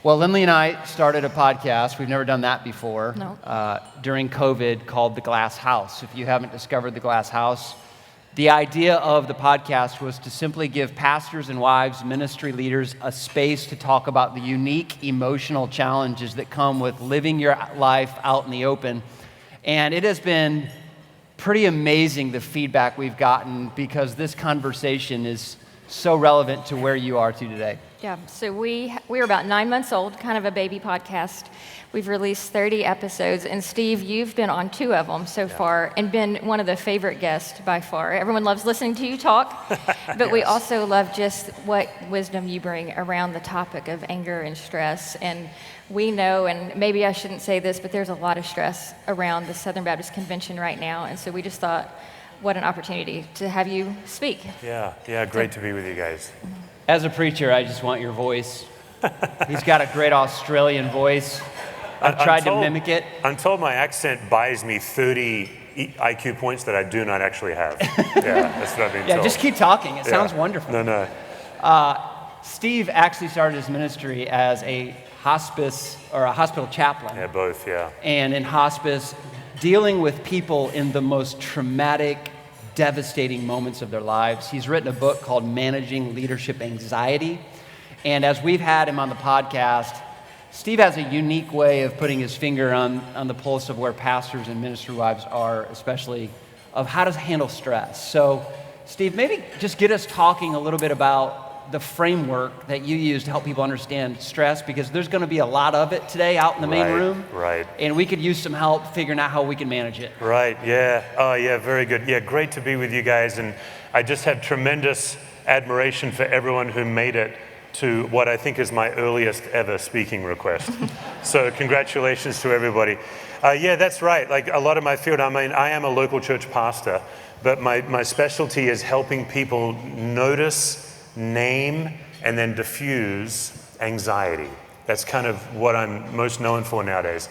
Well, Lynley and I started a podcast. We've never done that before. No. During COVID, called The Glass House. If you haven't discovered The Glass House, the idea of the podcast was to simply give pastors and wives, ministry leaders, a space to talk about the unique emotional challenges that come with living your life out in the open. And it has been pretty amazing, the feedback we've gotten, because this conversation is so relevant to where you are today. Yeah, so we're about 9 months old, kind of a baby podcast. We've released 30 episodes, and Steve, you've been on 2 of them so far and been one of the favorite guests by far. Everyone loves listening to you talk, but we also love just what wisdom you bring around the topic of anger and stress. And we know, and maybe I shouldn't say this, but there's a lot of stress around the Southern Baptist Convention right now, and so we just thought, what an opportunity to have you speak. Yeah, great to be with you guys. As a preacher, I just want your voice. He's got a great Australian voice. I've tried to mimic it. I'm told my accent buys me 30 IQ points that I do not actually have. Yeah, that's what I've been told. Yeah, just keep talking. It sounds wonderful. No. Steve actually started his ministry as a hospice or a hospital chaplain. Yeah, both, yeah. And in hospice, dealing with people in the most traumatic, devastating moments of their lives. He's written a book called Managing Leadership Anxiety. And as we've had him on the podcast, Steve has a unique way of putting his finger on the pulse of where pastors and ministry wives are, especially of how to handle stress. So, Steve, maybe just get us talking a little bit about the framework that you use to help people understand stress, because there's going to be a lot of it today out in the main room. Right. And we could use some help figuring out how we can manage it. Right, yeah. Oh, yeah, very good. Yeah, great to be with you guys. And I just have tremendous admiration for everyone who made it to what I think is my earliest ever speaking request. So congratulations to everybody. Yeah, that's right. Like a lot of my field, I mean, I am a local church pastor, but my specialty is helping people notice, name, and then diffuse anxiety. That's kind of what I'm most known for nowadays.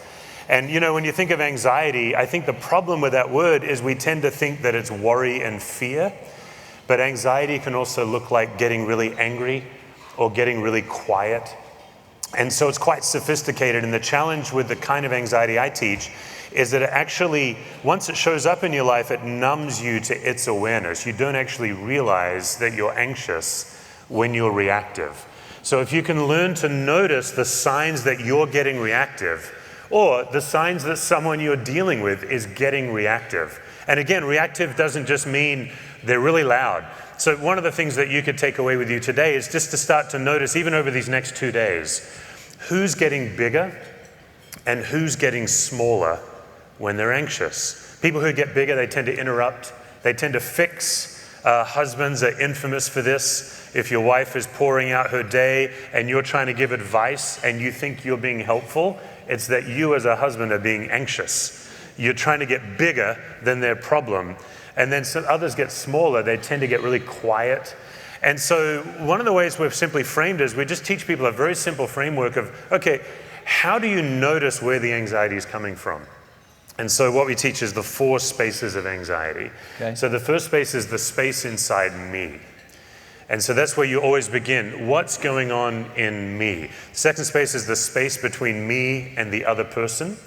And you know, when you think of anxiety, I think the problem with that word is we tend to think that it's worry and fear, but anxiety can also look like getting really angry or getting really quiet. And so it's quite sophisticated, and the challenge with the kind of anxiety I teach is that it actually, once it shows up in your life, it numbs you to its awareness. You don't actually realize that you're anxious when you're reactive. So if you can learn to notice the signs that you're getting reactive, or the signs that someone you're dealing with is getting reactive. And again, reactive doesn't just mean they're really loud. So one of the things that you could take away with you today is just to start to notice, even over these next 2 days, who's getting bigger and who's getting smaller when they're anxious. People who get bigger, they tend to interrupt, they tend to fix. Husbands are infamous for this. If your wife is pouring out her day and you're trying to give advice and you think you're being helpful, it's that you as a husband are being anxious. You're trying to get bigger than their problem. And then some others get smaller, they tend to get really quiet. And so one of the ways we've simply framed is we just teach people a very simple framework of, okay, how do you notice where the anxiety is coming from? And so what we teach is the 4 spaces of anxiety. Okay. So the first space is the space inside me. And so that's where you always begin. What's going on in me? The second space is the space between me and the other person.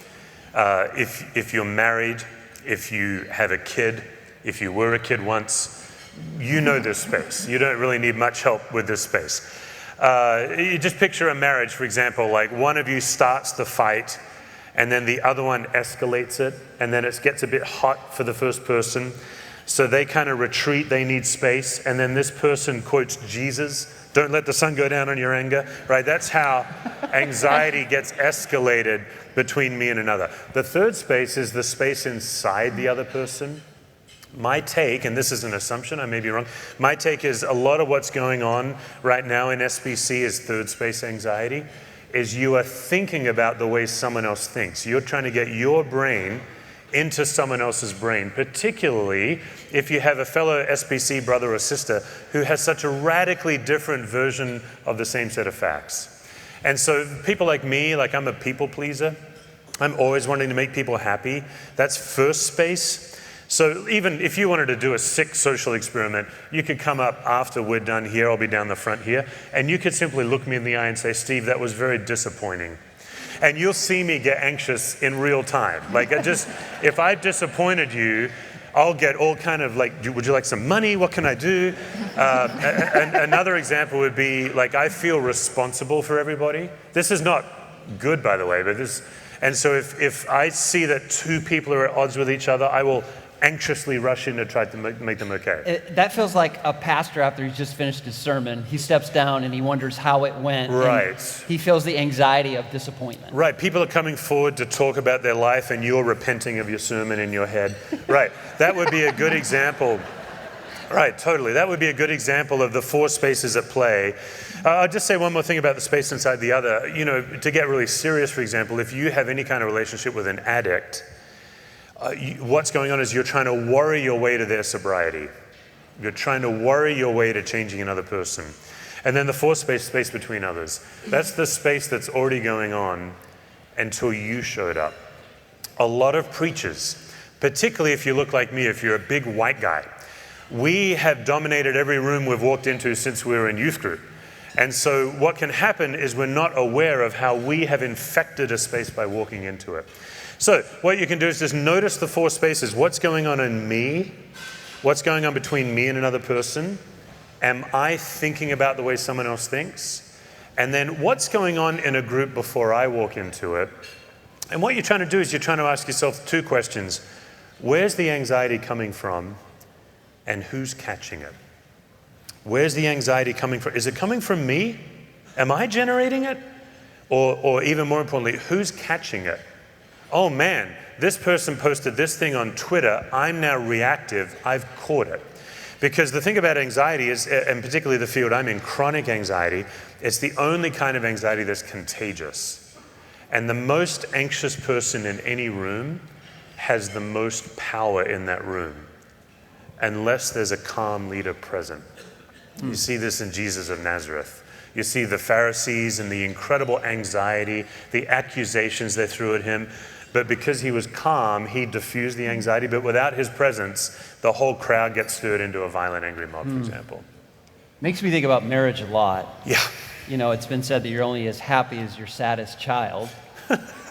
If you're married, if you have a kid, if you were a kid once, you know this space. You don't really need much help with this space. You just picture a marriage, for example, like one of you starts the fight, and then the other one escalates it, and then it gets a bit hot for the first person. So they kind of retreat, they need space, and then this person quotes Jesus, don't let the sun go down on your anger, right? That's how anxiety gets escalated between me and another. The third space is the space inside the other person. My take, and this is an assumption, I may be wrong, my take is a lot of what's going on right now in SBC is third space anxiety, is you are thinking about the way someone else thinks. You're trying to get your brain into someone else's brain, particularly if you have a fellow SBC brother or sister who has such a radically different version of the same set of facts. And so people like me, like I'm a people pleaser. I'm always wanting to make people happy. That's first space. So even if you wanted to do a sick social experiment, you could come up after we're done here, I'll be down the front here, and you could simply look me in the eye and say, Steve, that was very disappointing. And you'll see me get anxious in real time. Like if I've disappointed you, I'll get all kind of like, would you like some money? What can I do? Another example would be like, I feel responsible for everybody. This is not good, by the way, but and so if I see that two people are at odds with each other, I will anxiously rush in to try to make them okay. That feels like a pastor after he's just finished his sermon. He steps down and he wonders how it went. Right. He feels the anxiety of disappointment. Right. People are coming forward to talk about their life and you're repenting of your sermon in your head. Right. That would be a good example. Right, totally. That would be a good example of the four spaces at play. I'll just say one more thing about the space inside the other. You know, to get really serious, for example, if you have any kind of relationship with an addict, what's going on is you're trying to worry your way to their sobriety. You're trying to worry your way to changing another person. And then the fourth space between others. That's the space that's already going on until you showed up. A lot of preachers, particularly if you look like me, if you're a big white guy, we have dominated every room we've walked into since we were in youth group. And so what can happen is we're not aware of how we have infected a space by walking into it. So what you can do is just notice the four spaces. What's going on in me? What's going on between me and another person? Am I thinking about the way someone else thinks? And then what's going on in a group before I walk into it? And what you're trying to do is you're trying to ask yourself two questions. Where's the anxiety coming from? And who's catching it? Where's the anxiety coming from? Is it coming from me? Am I generating it? Or even more importantly, who's catching it? Oh man, this person posted this thing on Twitter. I'm now reactive. I've caught it. Because the thing about anxiety is, and particularly the field I'm in, chronic anxiety, it's the only kind of anxiety that's contagious. And the most anxious person in any room has the most power in that room, unless there's a calm leader present. You see this in Jesus of Nazareth. You see the Pharisees and the incredible anxiety, the accusations they threw at him. But because he was calm, he diffused the anxiety. But without his presence, the whole crowd gets stirred into a violent, angry mob, for example. Makes me think about marriage a lot. Yeah. You know, it's been said that you're only as happy as your saddest child.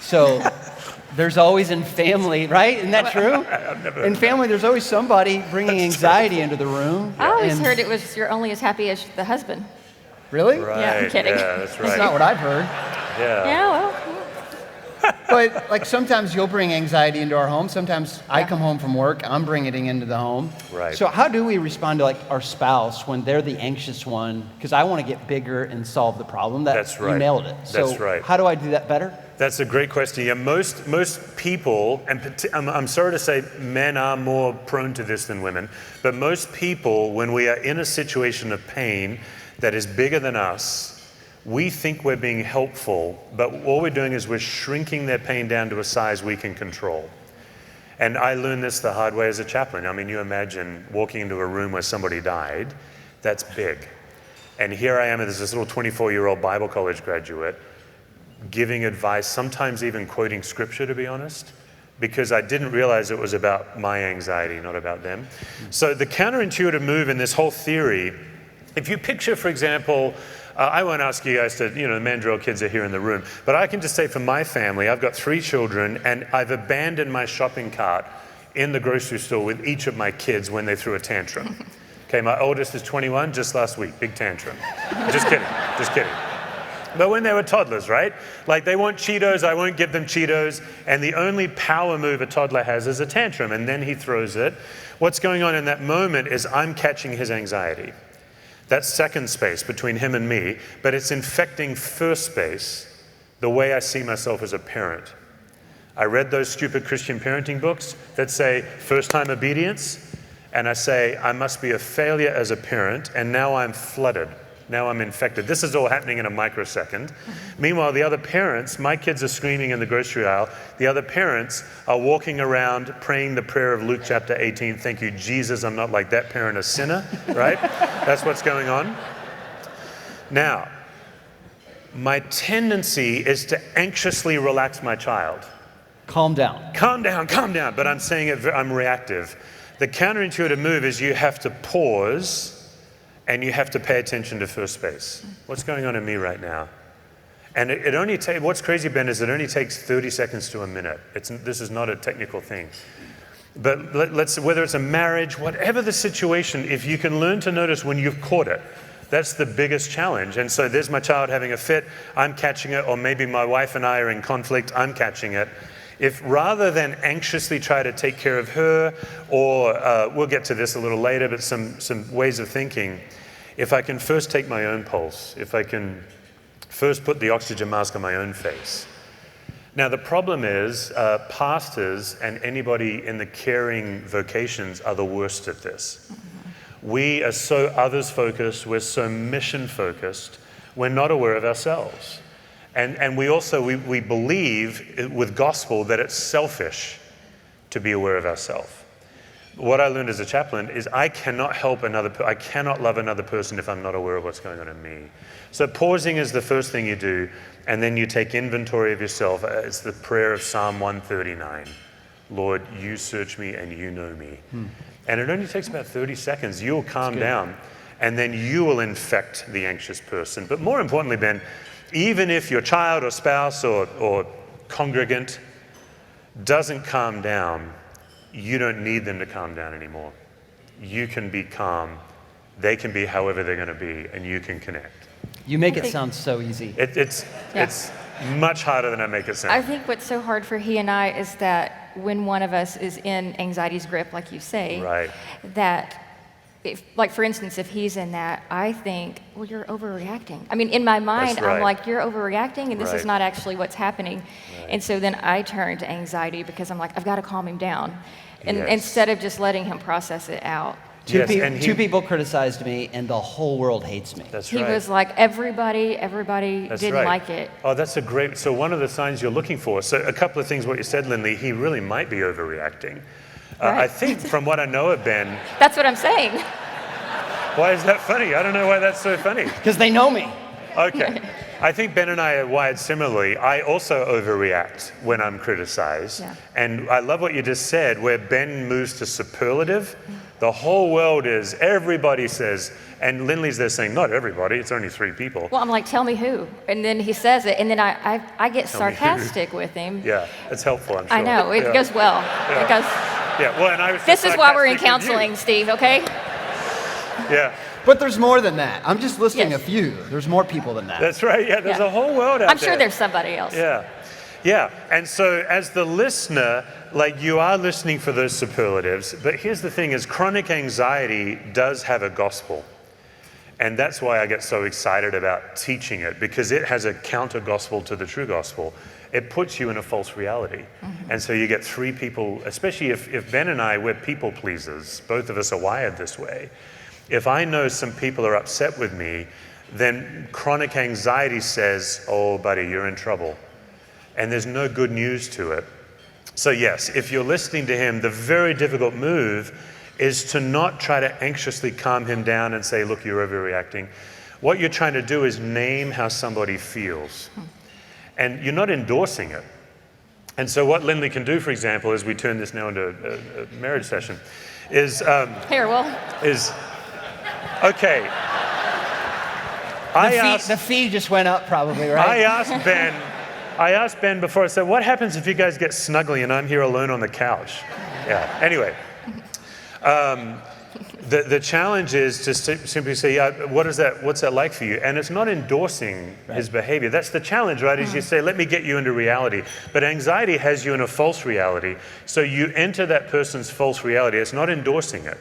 So there's always in family, right? Isn't that true? I've never In family, there's always somebody bringing anxiety into the room. I always And- heard it was you're only as happy as the husband. Really? Right. Yeah, I'm kidding. Yeah, that's right. That's not what I've heard. Yeah. Yeah, well, But like sometimes you'll bring anxiety into our home. Sometimes I come home from work, I'm bringing it into the home. Right. So how do we respond to like our spouse when they're the anxious one? Because I want to get bigger and solve the problem. That's right. You nailed it. So That's right. how do I do that better? That's a great question. Yeah, most people, and I'm sorry to say men are more prone to this than women, but most people, when we are in a situation of pain that is bigger than us, we think we're being helpful, but all we're doing is we're shrinking their pain down to a size we can control. And I learned this the hard way as a chaplain. I mean, you imagine walking into a room where somebody died, that's big. And here I am as this little 24-year-old Bible college graduate, giving advice, sometimes even quoting scripture, to be honest, because I didn't realize it was about my anxiety, not about them. So the counterintuitive move in this whole theory, if you picture, for example, I won't ask you guys to, the Mandrill kids are here in the room, but I can just say for my family, I've got 3 children and I've abandoned my shopping cart in the grocery store with each of my kids when they threw a tantrum. Okay, my oldest is 21, just last week, big tantrum. Just kidding. But when they were toddlers, right? Like they want Cheetos, I won't give them Cheetos, and the only power move a toddler has is a tantrum, and then he throws it. What's going on in that moment is I'm catching his anxiety. That's second space between him and me, but it's infecting first space, the way I see myself as a parent. I read those stupid Christian parenting books that say first time obedience, and I say I must be a failure as a parent, and now I'm flooded. Now I'm infected. This is all happening in a microsecond. Meanwhile, the other parents, my kids are screaming in the grocery aisle. The other parents are walking around praying the prayer of Luke chapter 18. Thank you, Jesus, I'm not like that parent, a sinner, right? That's what's going on. Now, my tendency is to anxiously relax my child. Calm down. Calm down, but I'm saying it, I'm reactive. The counterintuitive move is you have to pause and you have to pay attention to first base. What's going on in me right now? And it only takes, what's crazy, Ben, is it only takes 30 seconds to a minute. This is not a technical thing. But whether it's a marriage, whatever the situation, if you can learn to notice when you've caught it, that's the biggest challenge. And so there's my child having a fit, I'm catching it, or maybe my wife and I are in conflict, I'm catching it. If rather than anxiously try to take care of her, or we'll get to this a little later, but some ways of thinking, if I can first take my own pulse, if I can first put the oxygen mask on my own face. Now the problem is pastors and anybody in the caring vocations are the worst at this. We are so others focused, we're so mission focused, we're not aware of ourselves. And we also, we believe with gospel that it's selfish to be aware of ourselves. What I learned as a chaplain is I cannot help I cannot love another person if I'm not aware of what's going on in me. So pausing is the first thing you do, and then you take inventory of yourself. It's the prayer of Psalm 139. Lord, you search me and you know me. And it only takes about 30 seconds. You'll calm down, and then you will infect the anxious person. But more importantly, Ben, even if your child or spouse or congregant doesn't calm down, you don't need them to calm down anymore. You can be calm. They can be however they're going to be, and you can connect. You make it sound so easy. It's much harder than I make it sound. I think what's so hard for he and I is that when one of us is in anxiety's grip, like you say, Right. that if, like for instance, if he's in that, I think, well, you're overreacting. I mean, in my mind, That's right. I'm like, you're overreacting, and this is Right. not actually what's happening. Right. And so then I turn to anxiety because I'm like, I've got to calm him down, and Yes. instead of just letting him process it out. Yes, and Two people criticized me, and the whole world hates me. That's He right. was like, everybody That's didn't right. like it. Oh, that's a great, so one of the signs you're looking for. So a couple of things, what you said, Lynley, he really might be overreacting. Right. I think from what I know of Ben, That's what I'm saying. why is that funny? I don't know why that's so funny. Because they know me. Okay. I think Ben and I are wired similarly. I also overreact when I'm criticized. Yeah. And I love what you just said, where Ben moves to superlative. The whole world is, everybody says, and Lynley's there saying, not everybody, it's only 3 people. Well, I'm like, tell me who. And then he says it, and then I get Tell me who. sarcastic with him. Yeah, it's helpful, I'm sure. I know, it Yeah. goes well. Yeah. It goes, Yeah, well, and I was this is why we're in sarcastic with counseling, Steve, okay? you. Yeah, But there's more than that. I'm just listing Yes. a few. There's more people than that. that's right. Yeah, there's Yeah. a whole world out I'm there. sure there's somebody else. Yeah, yeah. And so as the listener, like you are listening for those superlatives, but here's the thing is chronic anxiety does have a gospel. And that's why I get so excited about teaching it, because it has a counter gospel to the true gospel. It puts you in a false reality. And so you get 3 people, especially if Ben and I, we're people pleasers, both of us are wired this way. If I know some people are upset with me, then chronic anxiety says, oh, buddy, you're in trouble. And there's no good news to it. So yes, if you're listening to him, the very difficult move is to not try to anxiously calm him down and say, look, you're overreacting. What you're trying to do is name how somebody feels. And you're not endorsing it. And so what Lynley can do, for example, as we turn this now into a marriage session, is okay. The fee just went up probably, right? I asked Ben before, I said, what happens if you guys get snuggly and I'm here alone on the couch? Yeah, anyway. The challenge is to simply say, yeah, what's that like for you? And it's not endorsing his behavior. That's the challenge, right? Is you say, let me get you into reality. But anxiety has you in a false reality. So you enter that person's false reality. It's not endorsing it.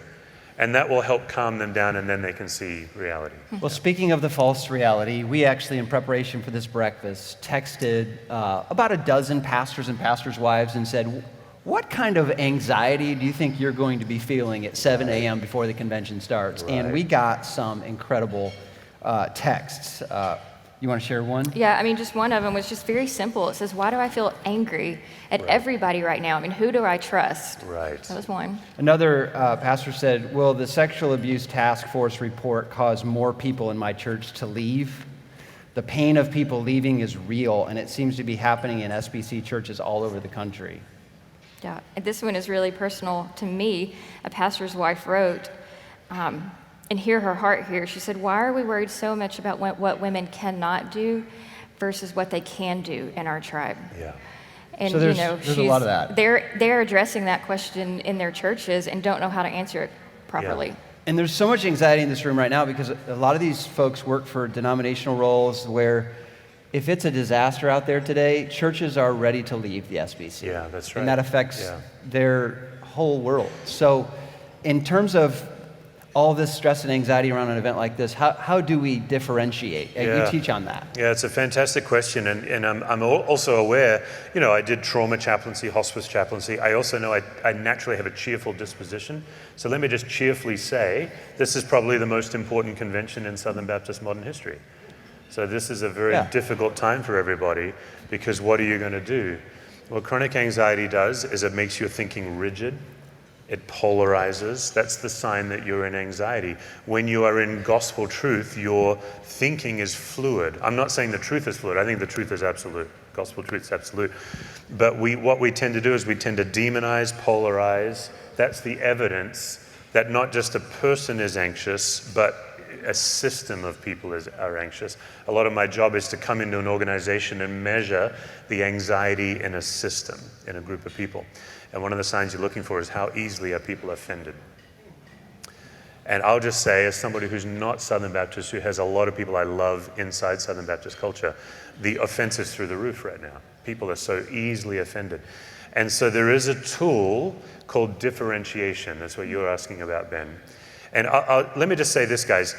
And that will help calm them down, and then they can see reality. Well, speaking of the false reality, we actually, in preparation for this breakfast, texted about a dozen pastors and pastors' wives and said, what kind of anxiety do you think you're going to be feeling at 7 a.m. before the convention starts? Right. And we got some incredible texts. You want to share one? Yeah, I mean, just one of them was just very simple. It says, why do I feel angry at everybody right now? I mean, who do I trust? Right. That was one. Another pastor said, will the sexual abuse task force report cause more people in my church to leave? The pain of people leaving is real, and it seems to be happening in SBC churches all over the country. Yeah, and this one is really personal to me. A pastor's wife wrote, and hear her heart here. She said, "Why are we worried so much about what women cannot do versus what they can do in our tribe?" Yeah. And So there's a lot of that. They're addressing that question in their churches and don't know how to answer it properly. Yeah. And there's so much anxiety in this room right now because a lot of these folks work for denominational roles where if it's a disaster out there today, churches are ready to leave the SBC. Yeah, that's right. And that affects Yeah. their whole world. So in terms of all this stress and anxiety around an event like this, how do we differentiate? Yeah. You teach on that. Yeah, it's a fantastic question, and I'm also aware, I did trauma chaplaincy, hospice chaplaincy. I also know I naturally have a cheerful disposition. So let me just cheerfully say, this is probably the most important convention in Southern Baptist modern history. So this is a very difficult time for everybody, because what are you going to do? What chronic anxiety does is it makes your thinking rigid. It polarizes. That's the sign that you're in anxiety. When you are in gospel truth, your thinking is fluid. I'm not saying the truth is fluid. I think the truth is absolute. Gospel truth is absolute. But what we tend to do is we tend to demonize, polarize. That's the evidence that not just a person is anxious, but a system of people are anxious. A lot of my job is to come into an organization and measure the anxiety in a system, in a group of people. And one of the signs you're looking for is how easily are people offended. And I'll just say, as somebody who's not Southern Baptist, who has a lot of people I love inside Southern Baptist culture, the offense is through the roof right now. People are so easily offended. And so there is a tool called differentiation. That's what you're asking about, Ben. And let me just say this, guys.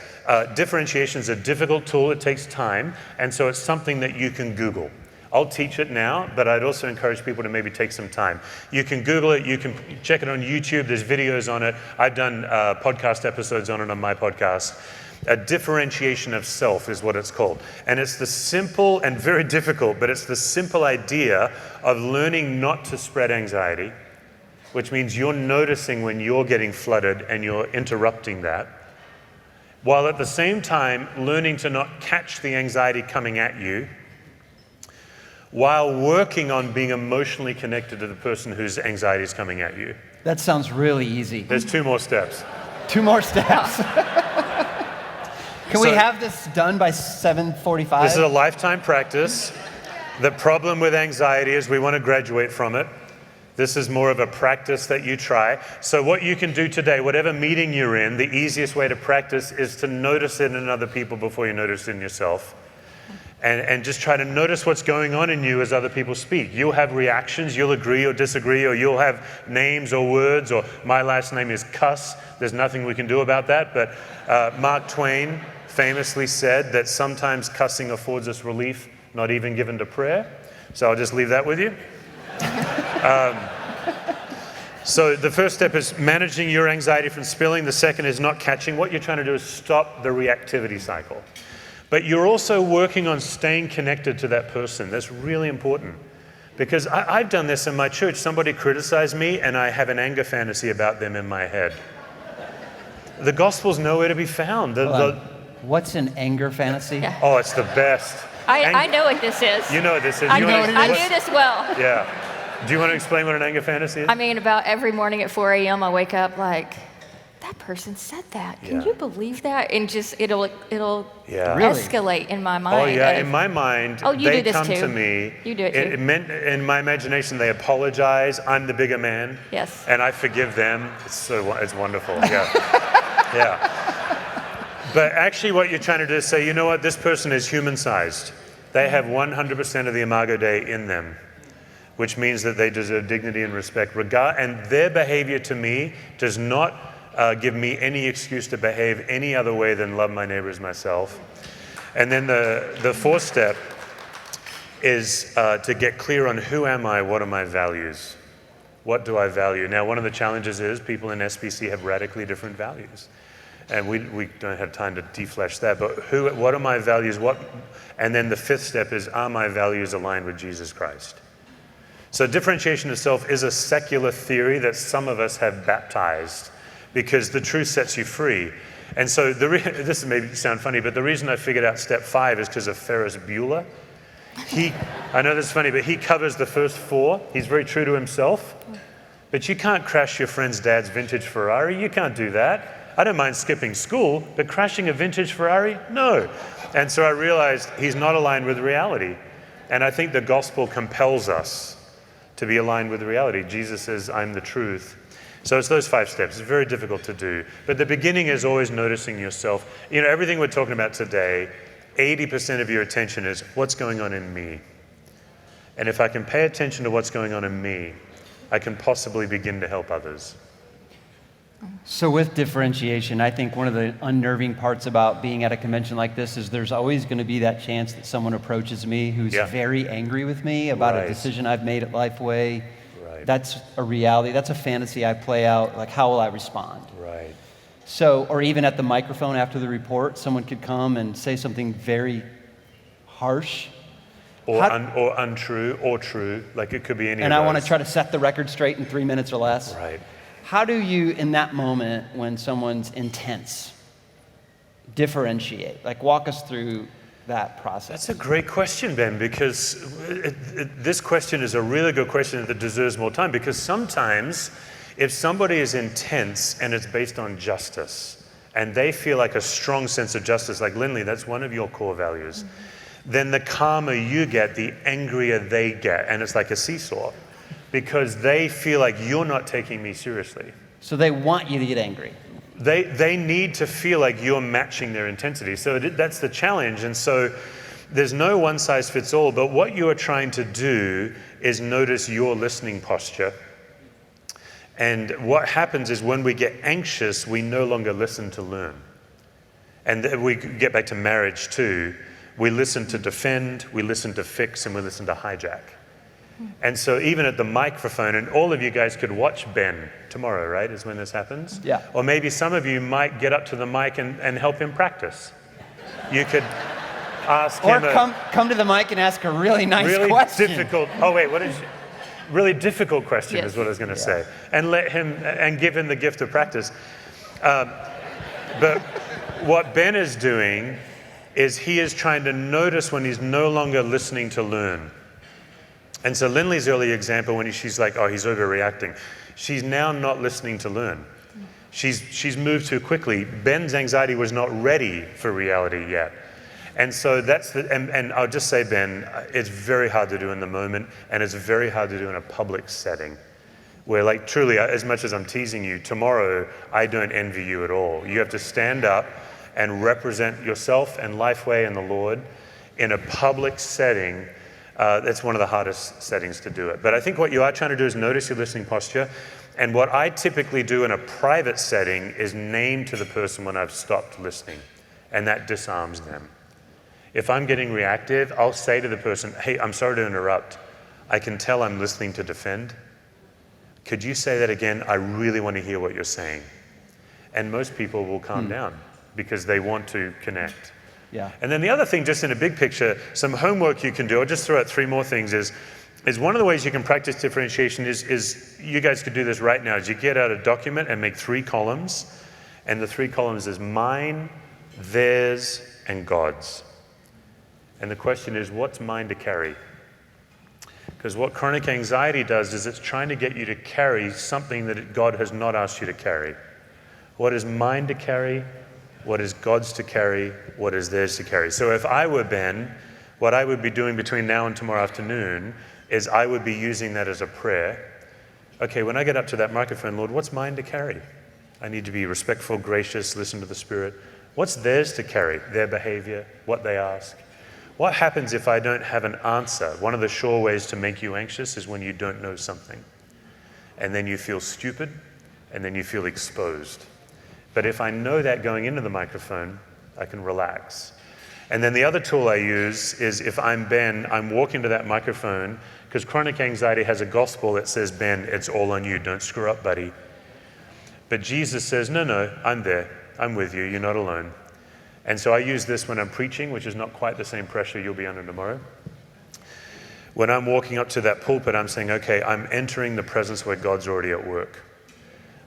Differentiation is a difficult tool. It takes time. And so it's something that you can Google. I'll teach it now, but I'd also encourage people to maybe take some time. You can Google it. You can check it on YouTube. There's videos on it. I've done podcast episodes on it on my podcast. A differentiation of self is what it's called. And it's the simple and very difficult, but it's the simple idea of learning not to spread anxiety, which means you're noticing when you're getting flooded and you're interrupting that, while at the same time learning to not catch the anxiety coming at you, while working on being emotionally connected to the person whose anxiety is coming at you. That sounds really easy. There's 2 more steps. 2 more steps. Can we have this done by 7:45? This is a lifetime practice. The problem with anxiety is we want to graduate from it. This is more of a practice that you try. So what you can do today, whatever meeting you're in, the easiest way to practice is to notice it in other people before you notice it in yourself. And just try to notice what's going on in you as other people speak. You'll have reactions, you'll agree or disagree, or you'll have names or words, or my last name is Cuss. There's nothing we can do about that, but Mark Twain famously said that sometimes cussing affords us relief, not even given to prayer. So I'll just leave that with you. So the first step is managing your anxiety from spilling. The second is not catching. What you're trying to do is stop the reactivity cycle. But you're also working on staying connected to that person. That's really important. Because I've done this in my church. Somebody criticized me, and I have an anger fantasy about them in my head. The gospel's nowhere to be found. What's an anger fantasy? Yeah. Oh, it's the best. I know what this is. You know what this is. I knew this well. Yeah. Do you want to explain what an anger fantasy is? I mean, about every morning at 4 a.m. I wake up like, that person said that. Can you believe that? And just it'll escalate in my mind. Oh yeah, in my mind, they come to me. You do it too. In my imagination, they apologize. I'm the bigger man. Yes. And I forgive them. It's wonderful. Yeah. Yeah. But actually, what you're trying to do is say, you know what? This person is human-sized. They have 100% of the Imago Dei in them, which means that they deserve dignity and respect. And their behavior to me does not give me any excuse to behave any other way than love my neighbor as myself. And then the fourth step is to get clear on who am I, what are my values? What do I value? Now, one of the challenges is people in SBC have radically different values. And we don't have time to deflesh that, but what are my values? And then the fifth step is, are my values aligned with Jesus Christ? So differentiation of self is a secular theory that some of us have baptized, because the truth sets you free. And so this may sound funny, but the reason I figured out step 5 is because of Ferris Bueller. I know this is funny, but he covers the first 4. He's very true to himself. But you can't crash your friend's dad's vintage Ferrari. You can't do that. I don't mind skipping school, but crashing a vintage Ferrari? No. And so I realized he's not aligned with reality. And I think the gospel compels us to be aligned with reality. Jesus says, I'm the truth. So it's those 5 steps. It's very difficult to do. But the beginning is always noticing yourself. You know, everything we're talking about today, 80% of your attention is what's going on in me. And if I can pay attention to what's going on in me, I can possibly begin to help others. So with differentiation, I think one of the unnerving parts about being at a convention like this is there's always going to be that chance that someone approaches me who's very angry with me about a decision I've made at Lifeway. Right. That's a reality. That's a fantasy I play out. Like, how will I respond? Right. So, or even at the microphone after the report, someone could come and say something very harsh. Or untrue, or true. Like, it could be any of those. And I want to try to set the record straight in 3 minutes or less. Right. How do you, in that moment when someone's intense, differentiate? Like, walk us through that process. That's a great question, Ben, because this question is a really good question that deserves more time, because sometimes if somebody is intense and it's based on justice, and they feel like a strong sense of justice, like Lynley, that's one of your core values, then the calmer you get, the angrier they get. And it's like a seesaw, because they feel like you're not taking me seriously. So they want you to get angry. They need to feel like you're matching their intensity. So that's the challenge. And so there's no one size fits all, but what you are trying to do is notice your listening posture. And what happens is when we get anxious, we no longer listen to learn. And we get back to marriage too. We listen to defend, we listen to fix, and we listen to hijack. And so even at the microphone, and all of you guys could watch Ben tomorrow, right, is when this happens? Yeah. Or maybe some of you might get up to the mic and help him practice. You could ask him come to the mic and ask a really nice question. Difficult, really difficult question is what I was going to say. And let him, and give him the gift of practice. But what Ben is doing is he is trying to notice when he's no longer listening to learn. And so Lynley's early example, when she's like, oh, he's overreacting, she's now not listening to learn. She's moved too quickly. Ben's anxiety was not ready for reality yet. And so and I'll just say, Ben, it's very hard to do in the moment, and it's very hard to do in a public setting, where, like, truly, as much as I'm teasing you, tomorrow, I don't envy you at all. You have to stand up and represent yourself and Lifeway and the Lord in a public setting. That's one of the hardest settings to do it. But I think what you are trying to do is notice your listening posture. And what I typically do in a private setting is name to the person when I've stopped listening. And that disarms them. If I'm getting reactive, I'll say to the person, hey, I'm sorry to interrupt. I can tell I'm listening to defend. Could you say that again? I really want to hear what you're saying. And most people will calm down because they want to connect. Yeah. And then the other thing, just in a big picture, some homework you can do, I'll just throw out 3 more things, is one of the ways you can practice differentiation is you guys could do this right now, is you get out a document and make 3 columns, and the 3 columns is mine, theirs, and God's. And the question is, what's mine to carry? Because what chronic anxiety does is it's trying to get you to carry something that God has not asked you to carry. What is mine to carry? What is God's to carry? What is theirs to carry? So if I were Ben, what I would be doing between now and tomorrow afternoon is I would be using that as a prayer. Okay, when I get up to that microphone, Lord, what's mine to carry? I need to be respectful, gracious, listen to the Spirit. What's theirs to carry? Their behavior, what they ask. What happens if I don't have an answer? One of the sure ways to make you anxious is when you don't know something. And then you feel stupid, and then you feel exposed. But if I know that going into the microphone, I can relax. And then the other tool I use is if I'm Ben, I'm walking to that microphone, because chronic anxiety has a gospel that says, Ben, it's all on you. Don't screw up, buddy. But Jesus says, no, I'm there. I'm with you. You're not alone. And so I use this when I'm preaching, which is not quite the same pressure you'll be under tomorrow. When I'm walking up to that pulpit, I'm saying, okay, I'm entering the presence where God's already at work.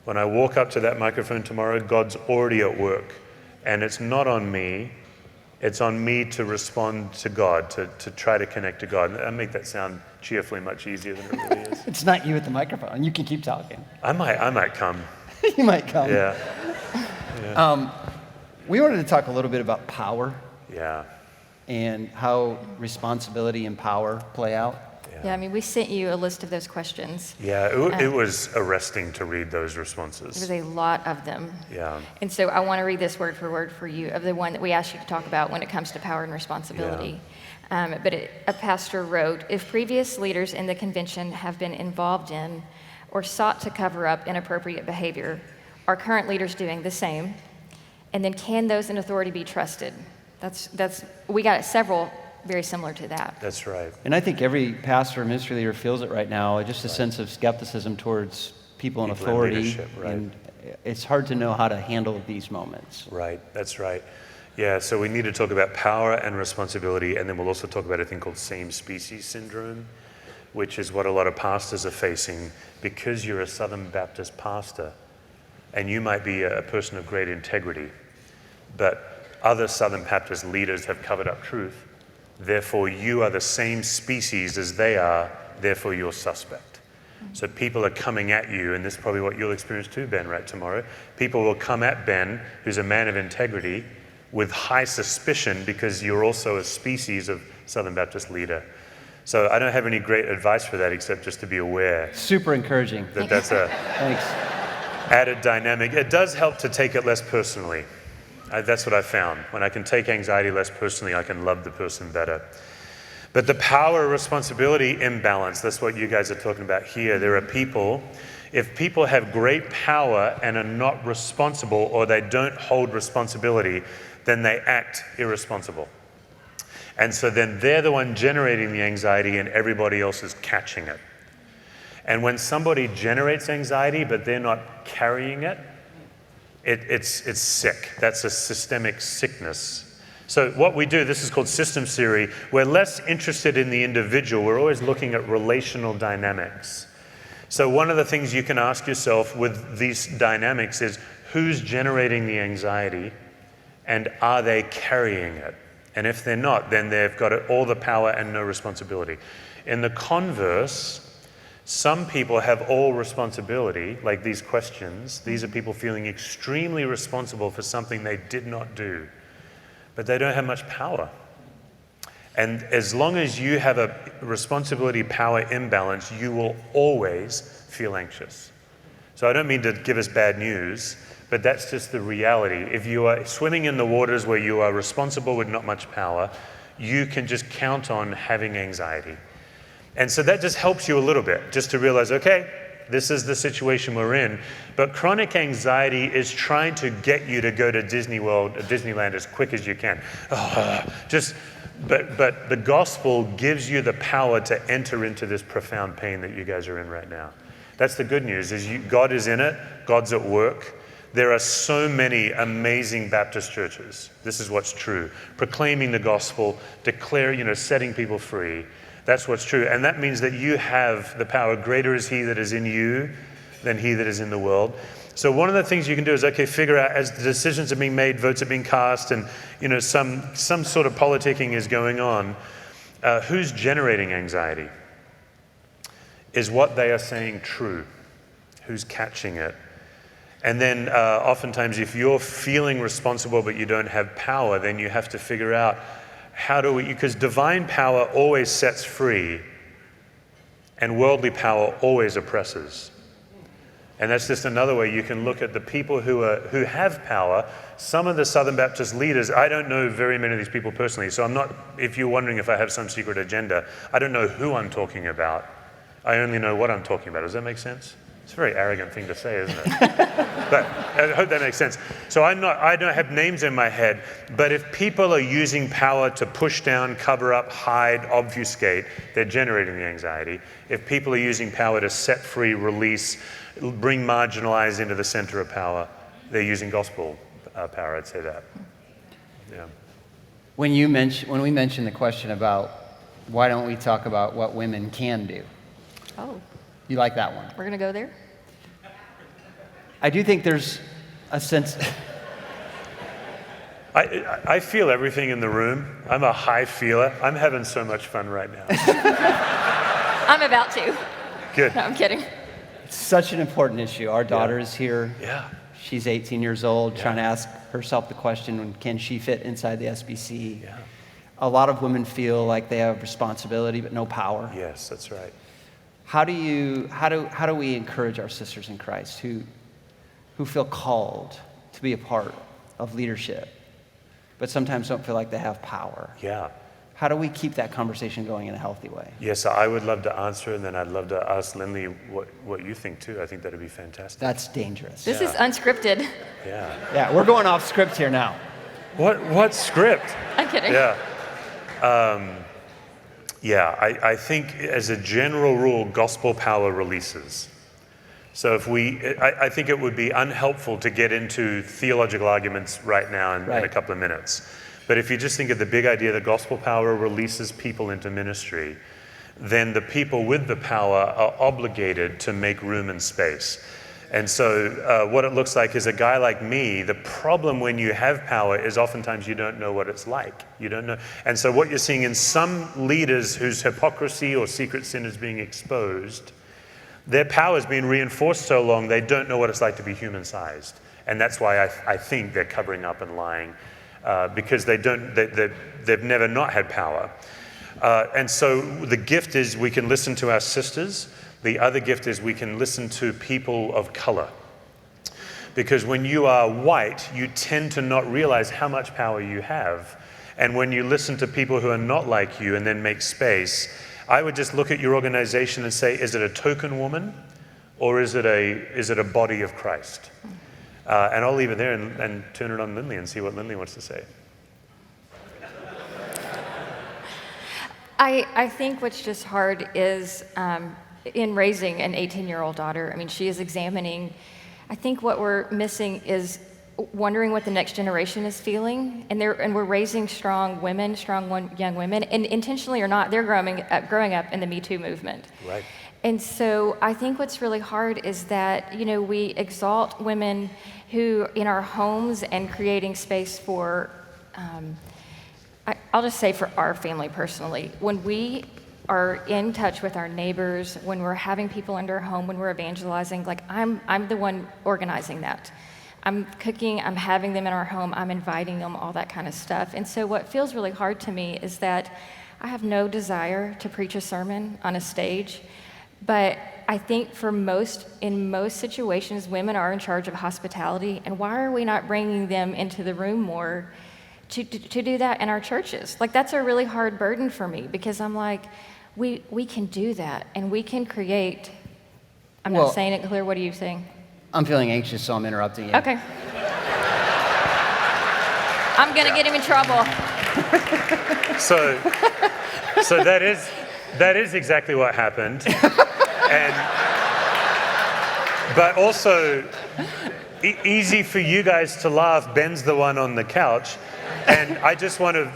When I walk up to that microphone tomorrow, God's already at work. And it's not on me. It's on me to respond to God, to try to connect to God. I make that sound cheerfully much easier than it really is. It's not you at the microphone. You can keep talking. I might come. You might come. Yeah. We wanted to talk a little bit about power Yeah. and how responsibility and power play out. Yeah, I mean, we sent you a list of those questions. Yeah, it was arresting to read those responses. There was a lot of them. Yeah. And so I want to read this word for word for you of the one that we asked you to talk about when it comes to power and responsibility. A pastor wrote, if previous leaders in the convention have been involved in or sought to cover up inappropriate behavior, are current leaders doing the same? And then can those in authority be trusted? We got several very similar to that. That's right. And I think every pastor or ministry leader feels it right now, just a sense of skepticism towards people in People in authority. leadership, right. And it's hard to know how to handle these moments. Right, that's right. Yeah, so we need to talk about power and responsibility, and then we'll also talk about a thing called same species syndrome, which is what a lot of pastors are facing because you're a Southern Baptist pastor, and you might be a person of great integrity, but other Southern Baptist leaders have covered up truth. Therefore, you are the same species as they are, therefore you're suspect. So people are coming at you, and this is probably what you'll experience too, Ben, right, tomorrow. People will come at Ben, who's a man of integrity, with high suspicion because you're also a species of Southern Baptist leader. So I don't have any great advice for that except just to be aware Super encouraging. that that's a Thanks. added dynamic. It does help to take it less personally. That's what I found. When I can take anxiety less personally, I can love the person better. But the power responsibility imbalance, that's what you guys are talking about here. There are people, if people have great power and are not responsible or they don't hold responsibility, then they act irresponsible. And so then they're the one generating the anxiety and everybody else is catching it. And when somebody generates anxiety but they're not carrying it, it's sick. That's a systemic sickness. So what we do, this is called systems theory, we're less interested in the individual, we're always looking at relational dynamics. So one of the things you can ask yourself with these dynamics is, who's generating the anxiety and are they carrying it? And if they're not, then they've got all the power and no responsibility. In the converse, some people have all responsibility, like these questions. These are people feeling extremely responsible for something they did not do, but they don't have much power. And as long as you have a responsibility power imbalance, you will always feel anxious. So I don't mean to give us bad news, but that's just the reality. If you are swimming in the waters where you are responsible with not much power, you can just count on having anxiety. And so that just helps you a little bit, just to realize, okay, this is the situation we're in. But chronic anxiety is trying to get you to go to Disney World, Disneyland as quick as you can. But the gospel gives you the power to enter into this profound pain that you guys are in right now. That's the good news, is God is in it, God's at work. There are so many amazing Baptist churches. This is what's true. Proclaiming the gospel, setting people free. That's what's true. And that means that you have the power. Greater is he that is in you than he that is in the world. So one of the things you can do is, figure out as the decisions are being made, votes are being cast, and some sort of politicking is going on, who's generating anxiety? Is what they are saying true? Who's catching it? And then oftentimes if you're feeling responsible but you don't have power, then you have to figure out because divine power always sets free and worldly power always oppresses. And that's just another way you can look at the people who have power. Some of the Southern Baptist leaders, I don't know very many of these people personally, so I'm not, if you're wondering if I have some secret agenda, I don't know who I'm talking about. I only know what I'm talking about. Does that make sense? It's a very arrogant thing to say, isn't it? But I hope that makes sense. So I don't have names in my head, but if people are using power to push down, cover up, hide, obfuscate, they're generating the anxiety. If people are using power to set free, release, bring marginalized into the center of power, they're using gospel power, I'd say that. Yeah. When we mentioned the question about why don't we talk about what women can do? Oh, You like that one? we're going to go there? I do think there's a sense. I feel everything in the room. I'm a high feeler. I'm having so much fun right now. I'm about to. Good. No, I'm kidding. It's such an important issue. Our daughter is here. Yeah. She's 18 years old, trying to ask herself the question, can she fit inside the SBC? Yeah. A lot of women feel like they have responsibility but no power. Yes, that's right. How do we encourage our sisters in Christ who feel called to be a part of leadership, but sometimes don't feel like they have power? Yeah. How do we keep that conversation going in a healthy way? Yes, I would love to answer, and then I'd love to ask Lynley what you think too. I think that'd be fantastic. That's dangerous. This is unscripted. Yeah. Yeah, we're going off script here now. What script? I'm kidding. Yeah. I think as a general rule, gospel power releases. So I think it would be unhelpful to get into theological arguments right now in a couple of minutes. But if you just think of the big idea that gospel power releases people into ministry, then the people with the power are obligated to make room and space. And so what it looks like is a guy like me, the problem when you have power is oftentimes you don't know what it's like. You don't know. And so what you're seeing in some leaders whose hypocrisy or secret sin is being exposed, their power is being reinforced so long they don't know what it's like to be human-sized. And that's why I think they're covering up and lying, because they've never not had power. And so the gift is we can listen to our sisters. The other gift is we can listen to people of color. Because when you are white, you tend to not realize how much power you have. And when you listen to people who are not like you and then make space, I would just look at your organization and say, is it a token woman or is it a body of Christ? And I'll leave it there and turn it on Lynley and see what Lynley wants to say. I think what's just hard is in raising an 18-year-old daughter. I mean, she is examining. I think what we're missing is wondering what the next generation is feeling, and we're raising strong women, young women, and intentionally or not, they're growing up in the Me Too movement. Right. And so I think what's really hard is that, we exalt women who in our homes and creating space for, I'll just say for our family personally, when we are in touch with our neighbors, when we're having people into our home, when we're evangelizing, like I'm the one organizing that. I'm cooking, I'm having them in our home, I'm inviting them, all that kind of stuff. And so what feels really hard to me is that I have no desire to preach a sermon on a stage, but I think in most situations, women are in charge of hospitality, and why are we not bringing them into the room more to do that in our churches? Like, that's a really hard burden for me, because I'm like, we can do that, and we can create. I'm not saying it clear. What are you saying? I'm feeling anxious, so I'm interrupting you. Okay. I'm gonna get him in trouble. So that is exactly what happened. But also, easy for you guys to laugh. Ben's the one on the couch, and I just want to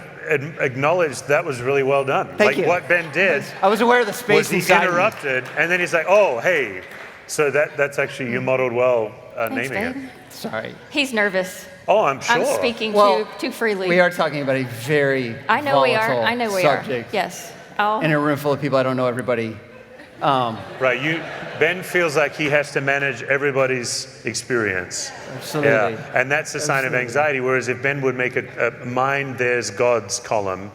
acknowledge that was really well done. Thank you. What Ben did. I was aware of the space was he inside interrupted, and then he's like, "Oh, hey." So that's actually, you modeled well Thanks, naming babe. it. Sorry. He's nervous. Oh, I'm sure. I'm speaking too freely. We are talking about a very volatile subject. Yes. In a room full of people, I don't know everybody. Right, Ben feels like he has to manage everybody's experience. Absolutely. Yeah, and that's a sign of anxiety, whereas if Ben would make a mine, there's God's column,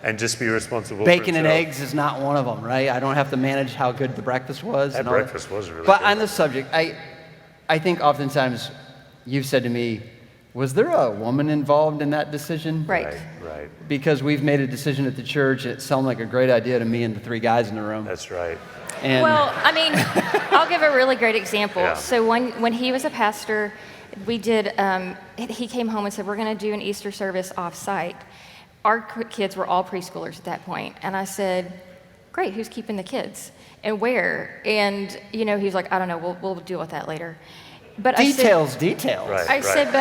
and just be responsible Bacon for and himself. eggs is not one of them, right? I don't have to manage how good the breakfast was. That breakfast was really But good. on the subject, I think oftentimes you've said to me, was there a woman involved in that decision? Right. Because we've made a decision at the church, it sounded like a great idea to me and the three guys in the room. That's right. And Well, I mean, I'll give a really great example. Yeah. So when he was a pastor, we did, he came home and said, we're going to do an Easter service off-site. Our kids were all preschoolers at that point. And I said, great, who's keeping the kids? And where? And, he was like, I don't know, we'll deal with that later. But details. Right. I said,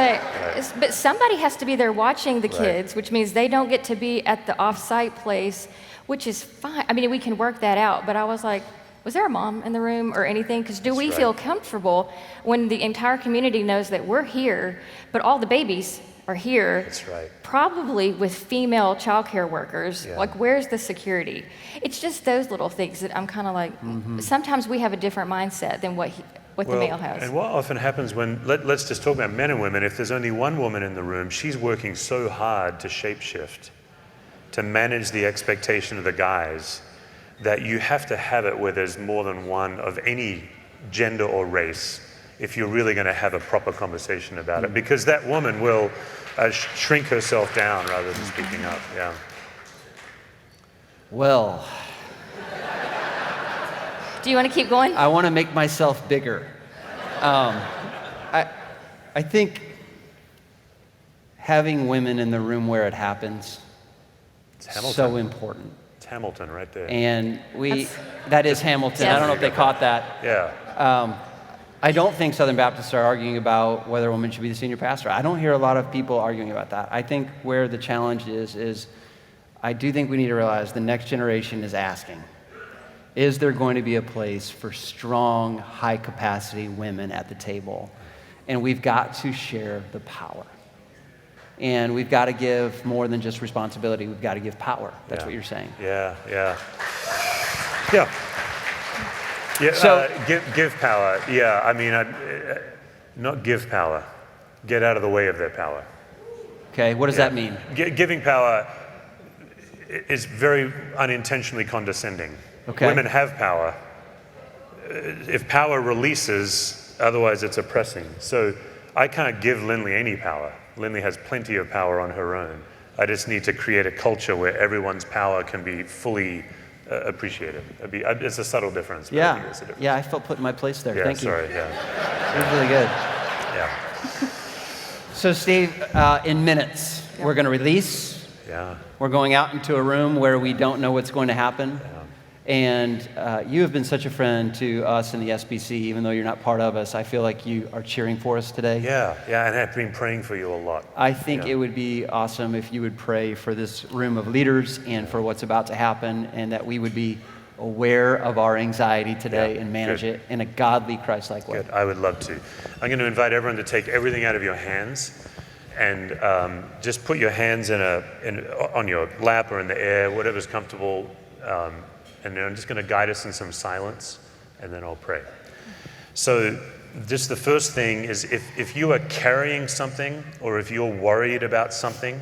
but somebody has to be there watching the kids, which means they don't get to be at the off-site place, which is fine. I mean, we can work that out. But I was like, was there a mom in the room or anything? Because we feel comfortable when the entire community knows that we're here, but all the babies are here. That's right. Probably with female childcare workers. Yeah. Like, where's the security? It's just those little things that I'm kind of like, sometimes we have a different mindset than what the male has. And what often happens when, let's just talk about men and women, if there's only one woman in the room, she's working so hard to shapeshift, to manage the expectation of the guys, that you have to have it where there's more than one of any gender or race if you're really going to have a proper conversation about it, because that woman will shrink herself down rather than speaking up. Yeah. Well, Do you want to keep going? I want to make myself bigger. I think having women in the room where it happens is so important. It's Hamilton right there. And that is Hamilton. Yes. I don't know if they caught that. Yeah. I don't think Southern Baptists are arguing about whether a woman should be the senior pastor. I don't hear a lot of people arguing about that. I think where the challenge is I do think we need to realize the next generation is asking, is there going to be a place for strong, high-capacity women at the table? And we've got to share the power. And we've got to give more than just responsibility. We've got to give power. That's what you're saying. Yeah. Yeah. So- Give power. Yeah, I mean, not give power. Get out of the way of their power. Okay, what does that mean? Giving power is very unintentionally condescending. Okay. Women have power. If power releases, otherwise it's oppressing. So I can't give Lynley any power. Lynley has plenty of power on her own. I just need to create a culture where everyone's power can be fully appreciated. It's a subtle difference. But I think it's a difference. Yeah, I felt put in my place there. Yeah, Thank you. sorry, yeah. It was really good. Yeah. So Steve, in minutes, we're going to release. Yeah. We're going out into a room where we don't know what's going to happen. And you have been such a friend to us in the SBC, even though you're not part of us. I feel like you are cheering for us today. Yeah, and I've been praying for you a lot. I think it would be awesome if you would pray for this room of leaders and for what's about to happen, and that we would be aware of our anxiety today and manage it in a godly, Christ-like way. Good, I would love to. I'm going to invite everyone to take everything out of your hands and just put your hands on your lap or in the air, whatever's comfortable. And I'm just going to guide us in some silence, and then I'll pray. So just the first thing is if you are carrying something, or if you're worried about something,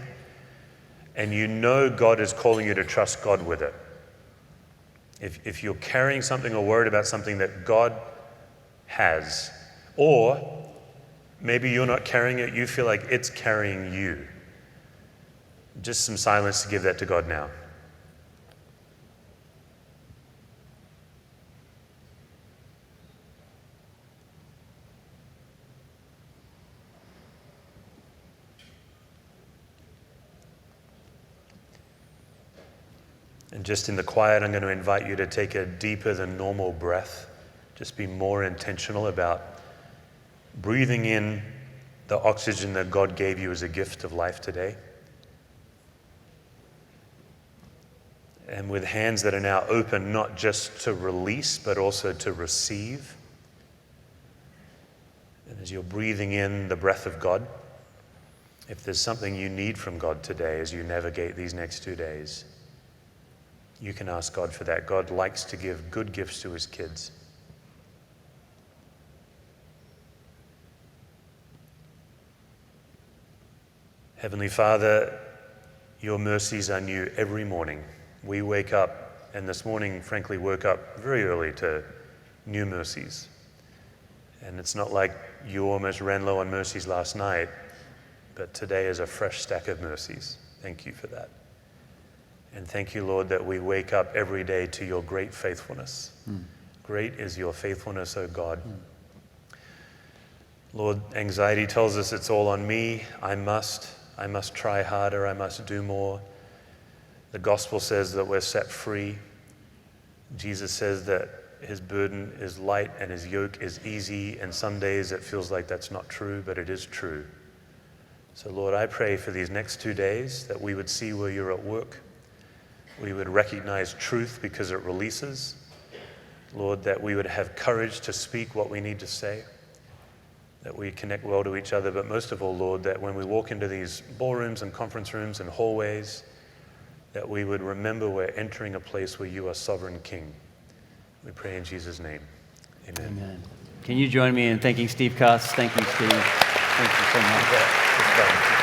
and you know God is calling you to trust God with it. If you're carrying something or worried about something that God has, or maybe you're not carrying it, you feel like it's carrying you. Just some silence to give that to God now. And just in the quiet, I'm going to invite you to take a deeper than normal breath. Just be more intentional about breathing in the oxygen that God gave you as a gift of life today. And with hands that are now open, not just to release, but also to receive. And as you're breathing in the breath of God, if there's something you need from God today as you navigate these next 2 days, you can ask God for that. God likes to give good gifts to his kids. Heavenly Father, your mercies are new every morning. We wake up, and this morning, frankly, woke up very early to new mercies. And it's not like you almost ran low on mercies last night, but today is a fresh stack of mercies. Thank you for that. And thank you, Lord, that we wake up every day to your great faithfulness. Great is your faithfulness, O God. Lord, anxiety tells us it's all on me. I must try harder. I must do more. The gospel says that we're set free. Jesus says that his burden is light and his yoke is easy. And some days it feels like that's not true, but it is true. So, Lord, I pray for these next 2 days that we would see where you're at work. We would recognize truth because it releases. Lord, that we would have courage to speak what we need to say. that we connect well to each other, but most of all, Lord, that when we walk into these ballrooms and conference rooms and hallways, that we would remember we're entering a place where you are sovereign King. We pray in Jesus' name. Amen. Amen. Can you join me in thanking Steve Cuss? Thank you, Steve. Thank you so much. Yeah,